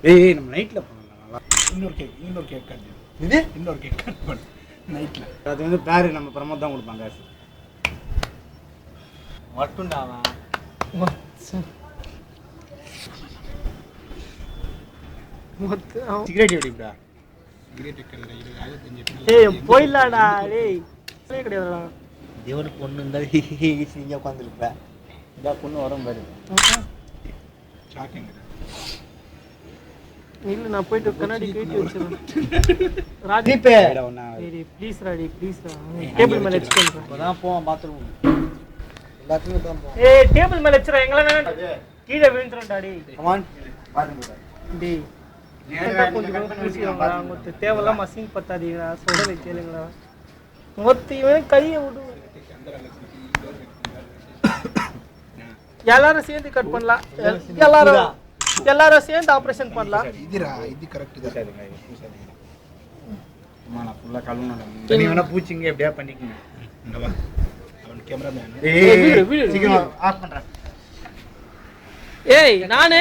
ஏய் நம்ம நைட்ல பண்ணலாம் நல்லா. இன்னொரு கேக் கட். இது இன்னொரு கேக் கட் பண்ணு நைட்ல. அது வந்து பேரு நம்ம பிரமோத் தான் கொடுப்பாங்க காசு. மட்டும்டாவா சிகரெட் எப்படிடா? சிகரெட் கல்ல இது அது கொஞ்சம். ஏய் போயிடலாடா டேய். சே கிடையாதுடா. தேவன பொண்ணு இருந்தா நீங்க உட்கார்ந்திருப்ப. இந்த பொண்ணு வரும் பாரு. ஷாக்கிங். இல்ல நான் போயிட்டு கண்ணாடி கேட்டி வச்சிரேன். ராஜி ஜிபே ஒண்ணா. ஏய் ப்ளீஸ் ராடி ப்ளீஸ் ரா. டேபிள் மேல வச்சுக்கோ. இப்போதான் போவோம் பாத்ரூம். எல்லாத்துக்கும் தான் போவோம். ஏய் டேபிள் மேல வச்சிரா எங்கள வேணாம். கீழ விழுந்துறடா டேய். Come on. பாருங்க. டேய். தேவையில்லாம மசிங் பத்தாதீங்களா சொல்றதை கேளுங்களா மொத்தம் கையை விடு எல்லாரும் சேர்ந்து கட் பண்ணலாம் எல்லாரும் சேர்ந்து ஆபரேஷன் பண்ணலாம் இதுரா இது கரெக்ட் தான் அம்மா நான் ஃபுல்லா கழுவணும் நீ வேணா பூச்சிங்க எப்படியா பண்ணிக்கங்க இங்க வா அவன் கேமராமேன் ஏய் சீக்கிரம் ஆஃப் பண்றேன் ஏய் நானே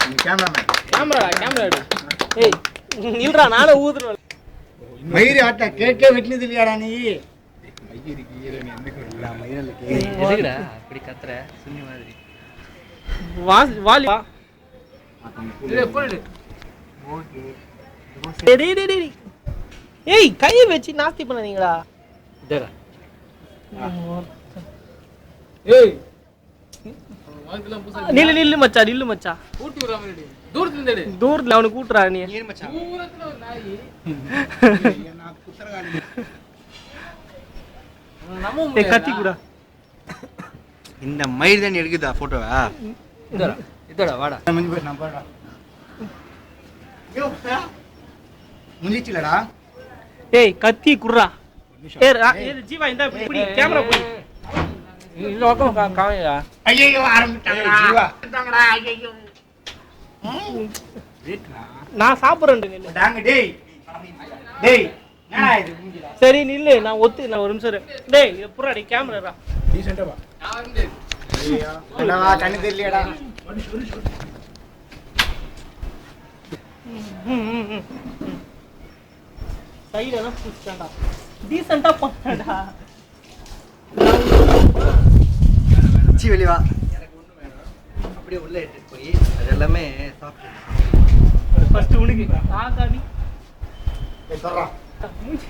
நீ கேமராமேன் கேமரா எடு ஏய் நில்றா நானே ஊதுறேன் மயிறு ஆட்டா கேக்கே வெட்னது இல்லையாடா நீ மயிருக்கு ஈர நீ எந்த கோயில்ல மயிரலுக்கு எதுக்குடா இப்படி கத்துற சுன்னி மாதிரி வாலி வா டேய் போடு ஓகே டேய் ஏய் கையை வெச்சி நாஸ்தி பண்ணீங்கடா டேடா ஏய் நில்லு மச்சான் கூட்டி வர மாதிரி தூரத்துல அவனை கூட்டுறா நீ மச்சான் தூரத்துல ஒரு நாய் நான் குத்தரகாளி நம்ம கத்தி கூட இந்த மயிர் தான் எடுக்குதா போட்டோவா இதடா வாடா முடிஞ்சு போய் நான் பாடா முடிஞ்சிச்சுலடா ஏய் கத்தி குடுறா ஏய் ஜீவா இந்த இப்படி கேமரா போய் இந்த பக்கம் காமிடா ஐயோ ஆரம்பிட்டாங்கடா ஜீவா ஐயோ நான் சாப்பிடுறேன் டாங்க டேய் என்னடா இது மூஞ்சில சரி நில்லு நான் ஒரு நிமிஷம் இரு டேய் புறாடி கேமராடா டீசன்ட்டா வா நான் வந்து ஐயோ என்னடா கண்ணு தெரியலடா சைடுல புடிச்சாடா டீசன்ட்டா பண்ணடா சி வெளிய வா எனக்கு ஒண்ணு வேணும் அப்படியே உள்ள எடுத்து போய் அது எல்லாமே சாப்பிடு ஃபர்ஸ்ட் உனக்கு ஆகாமி ஏய் சொல்றா மூஞ்சி